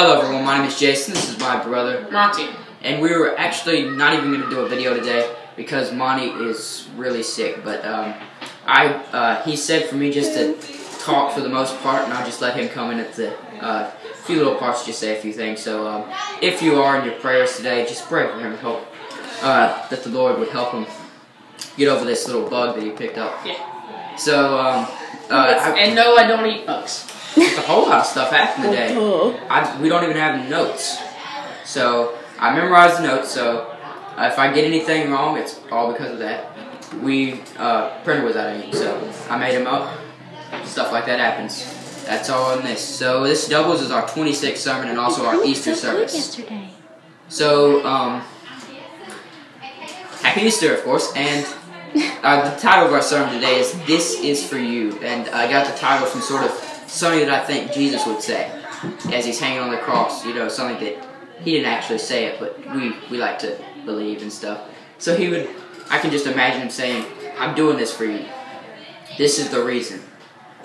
hello everyone, my name is Jason, this is my brother Monty. And we were actually not even going to do a video today because Monty is really sick, but he said for me just to talk for the most part, and I'll just let him come in at the few little parts, just say a few things. So if you are in your prayers today, just pray for him, hope that the Lord would help him get over this little bug that he picked up. Yeah. So, and no, I don't eat bugs. Just a whole lot of stuff happened today. We don't even have notes. So, I memorized the notes, so if I get anything wrong, it's all because of that. Printer was out of ink, so I made them up. Stuff like that happens. That's all in this. So, this doubles as our 26th sermon and also our Easter service. So, Happy Easter, of course, and the title of our sermon today is This Is For You, and I got the title from sort of something that I think Jesus would say as he's hanging on the cross, you know, something that he didn't actually say it, but we like to believe and stuff. So I can just imagine him saying, I'm doing this for you. This is the reason.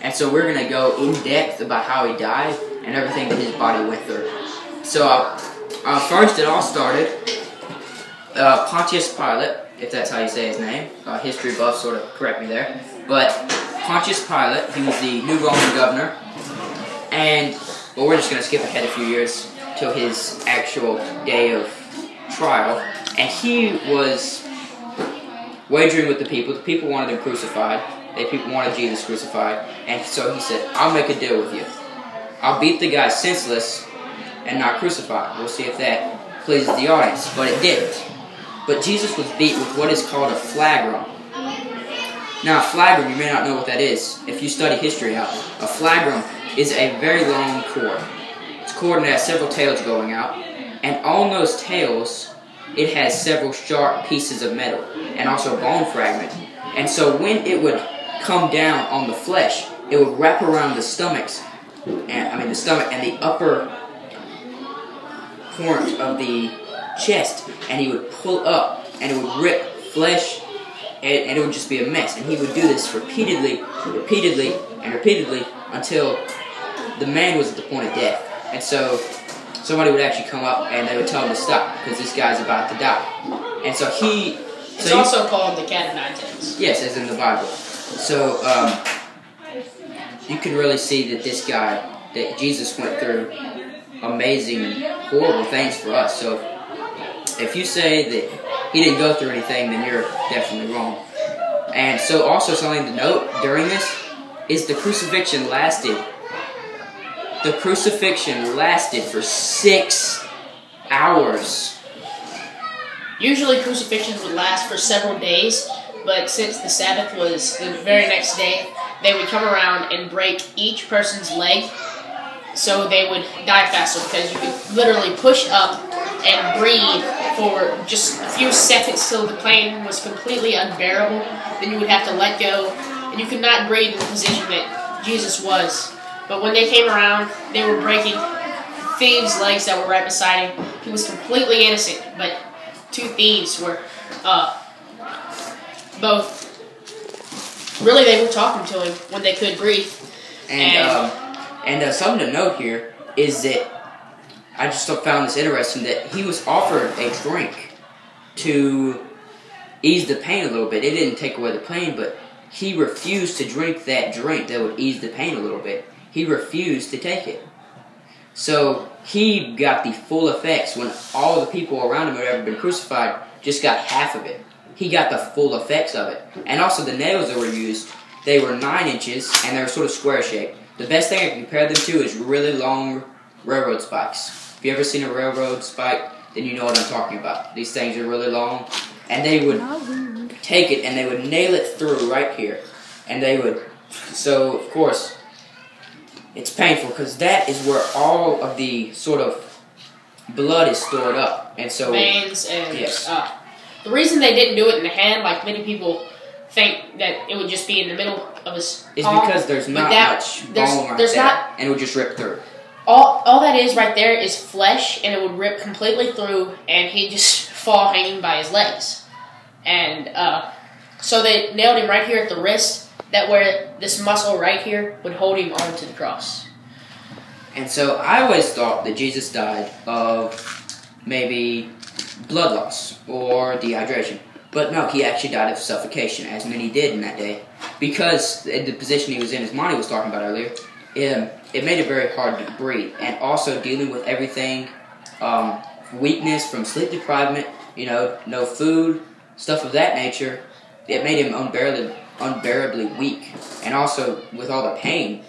And so we're going to go in depth about how he died and everything that his body went through. So first it all started, Pontius Pilate, if that's how you say his name. History buffs sort of correct me there. But Pontius Pilate, he was the new Roman governor. And, well, we're just going to skip ahead a few years to his actual day of trial. And he was wagering with the people. The people wanted him crucified. The people wanted Jesus crucified. And so he said, I'll make a deal with you. I'll beat the guy senseless and not crucified. We'll see if that pleases the audience. But it didn't. But Jesus was beat with what is called a flagrum. Now, a flagrum, you may not know what that is. If you study history out, a flagrum is a very long cord. It's a cord and it has several tails going out. And on those tails, it has several sharp pieces of metal and also a bone fragment. And so when it would come down on the flesh, it would wrap around the stomachs, the stomach and the upper point of the chest, and he would pull up, and it would rip flesh, and it would just be a mess. And he would do this repeatedly, until the man was at the point of death. And so somebody would actually come up, and they would tell him to stop, because this guy's about to die. And so It's also called the cat of nine tails. Yes, as in the Bible. So, you can really see that this guy, that Jesus went through amazing, horrible things for us. So, if you say that he didn't go through anything, then you're definitely wrong. And so also something to note during this is the crucifixion lasted. The crucifixion lasted for 6 hours. Usually crucifixions would last for several days, but since the Sabbath was the very next day, they would come around and break each person's leg so they would die faster, because you could literally push up and breathe for just a few seconds till the pain was completely unbearable. Then you would have to let go, and you could not breathe in the position that Jesus was. But when they came around, they were breaking thieves' legs that were right beside him. He was completely innocent, but two thieves were both. Really, they were talking to him when they could breathe. And something to note here is that I just found this interesting, that he was offered a drink to ease the pain a little bit. It didn't take away the pain, but he refused to drink that drink that would ease the pain a little bit. He refused to take it. So he got the full effects when all the people around him who had ever been crucified just got half of it. He got the full effects of it. And also the nails that were used, they were 9 inches and they were sort of square shaped. The best thing I can compare them to is really long railroad spikes. If you ever seen a railroad spike, then you know what I'm talking about. These things are really long, and they would take it and they would nail it through right here. And they would, so of course, it's painful because that is where all of the sort of blood is stored up. And so, veins and, yes. The reason they didn't do it in the hand, like many people think that it would just be in the middle of his palm, because there's not much bone right there, and it would just rip through. All that is right there is flesh, and it would rip completely through, and he'd just fall hanging by his legs. And so they nailed him right here at the wrist, that where this muscle right here would hold him onto the cross. And so I always thought that Jesus died of maybe blood loss or dehydration. But no, he actually died of suffocation, as many did in that day. Because in the position he was in, as Monty was talking about earlier, it made it very hard to breathe. And also dealing with everything, weakness from sleep deprivation, no food, stuff of that nature, it made him unbearably weak. And also, with all the pain,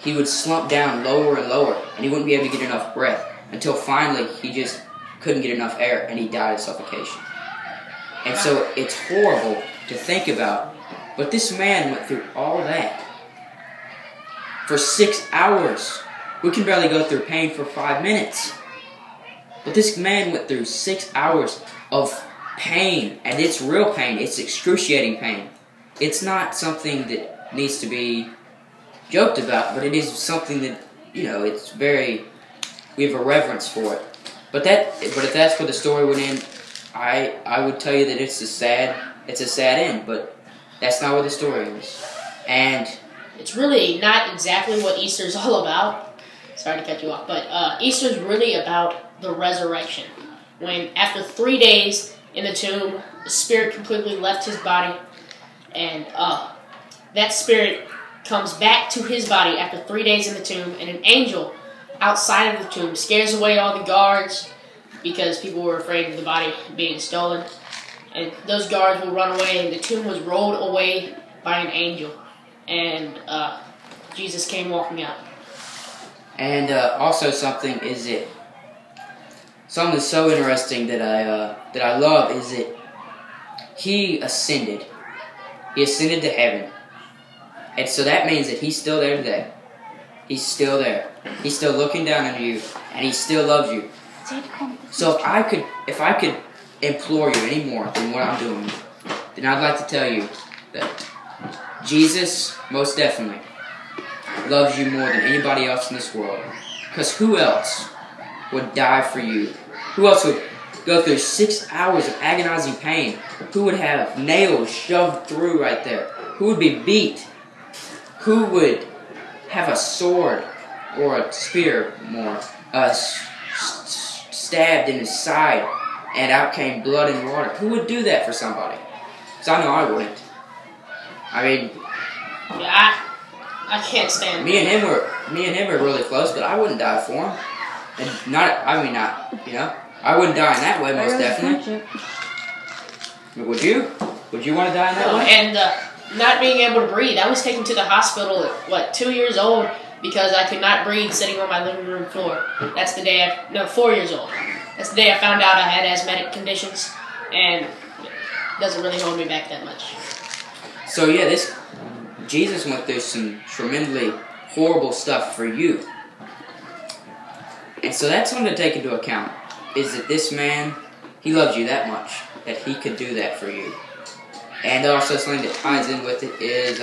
he would slump down lower and lower, and he wouldn't be able to get enough breath, until finally he just couldn't get enough air, and he died of suffocation. And so it's horrible to think about, but this man went through all that for 6 hours. We can barely go through pain for 5 minutes. But this man went through 6 hours of pain, and it's real pain. It's excruciating pain. It's not something that needs to be joked about, but it is something that, it's very, we have a reverence for it. But if that's where the story would end, I would tell you that it's a sad end, but that's not where the story is. And it's really not exactly what Easter is all about. Sorry to cut you off, but Easter is really about the resurrection. When after 3 days in the tomb, the spirit completely left his body, and that spirit comes back to his body after 3 days in the tomb, and an angel outside of the tomb scares away all the guards because people were afraid of the body being stolen. And those guards will run away, and the tomb was rolled away by an angel. And Jesus came walking out. And also something so interesting that I love is that he ascended. He ascended to heaven. And so that means that he's still there today. He's still there. He's still looking down on you, and he still loves you. So if I could implore you any more than what I'm doing, then I'd like to tell you that Jesus most definitely loves you more than anybody else in this world. Because who else would die for you? Who else would go through 6 hours of agonizing pain? Who would have nails shoved through right there? Who would be beat? Who would have a sword or a spear stabbed in his side and out came blood and water? Who would do that for somebody? Because I know I wouldn't. I mean, yeah, I can't stand me and him were really close, but I wouldn't die for him. And I wouldn't die in that way, most definitely. Would you? Would you want to die in that way? And not being able to breathe. I was taken to the hospital at 2 years old because I could not breathe sitting on my living room floor. That's the day 4 years old. That's the day I found out I had asthmatic conditions, and it doesn't really hold me back that much. So yeah, Jesus went through some tremendously horrible stuff for you. And so that's something to take into account, is that this man, he loves you that much, that he could do that for you. And also something that ties in with it is,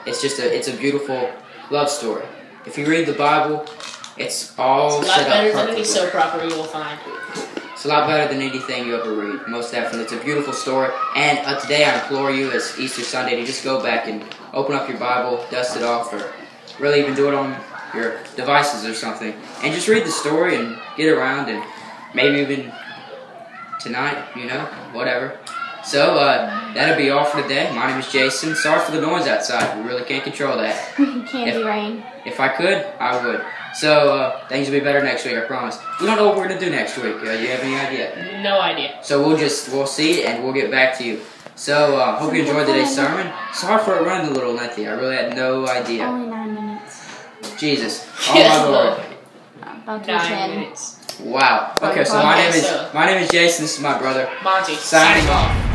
it's a beautiful love story. If you read the Bible, it's all set up perfectly. It's a lot better than any soap opera you will find. It's a lot better than anything you ever read, most definitely. It's a beautiful story. And today I implore you, as Easter Sunday, to just go back and open up your Bible, dust it off, or really even do it on your devices or something. And just read the story and get around, and maybe even tonight, whatever. So, that'll be all for today. My name is Jason. Sorry for the noise outside. We really can't control that. Can't be rain. If I could, I would. So, things will be better next week, I promise. We don't know what we're going to do next week. You have any idea? No idea. So, we'll see, and we'll get back to you. So, hope you enjoyed today's sermon. Sorry for it running a little lengthy. I really had no idea. Only 9 minutes. Jesus. Oh, my Lord. About 9 minutes. Wow. Okay, so my name is Jason. This is my brother. Monty. Signing off.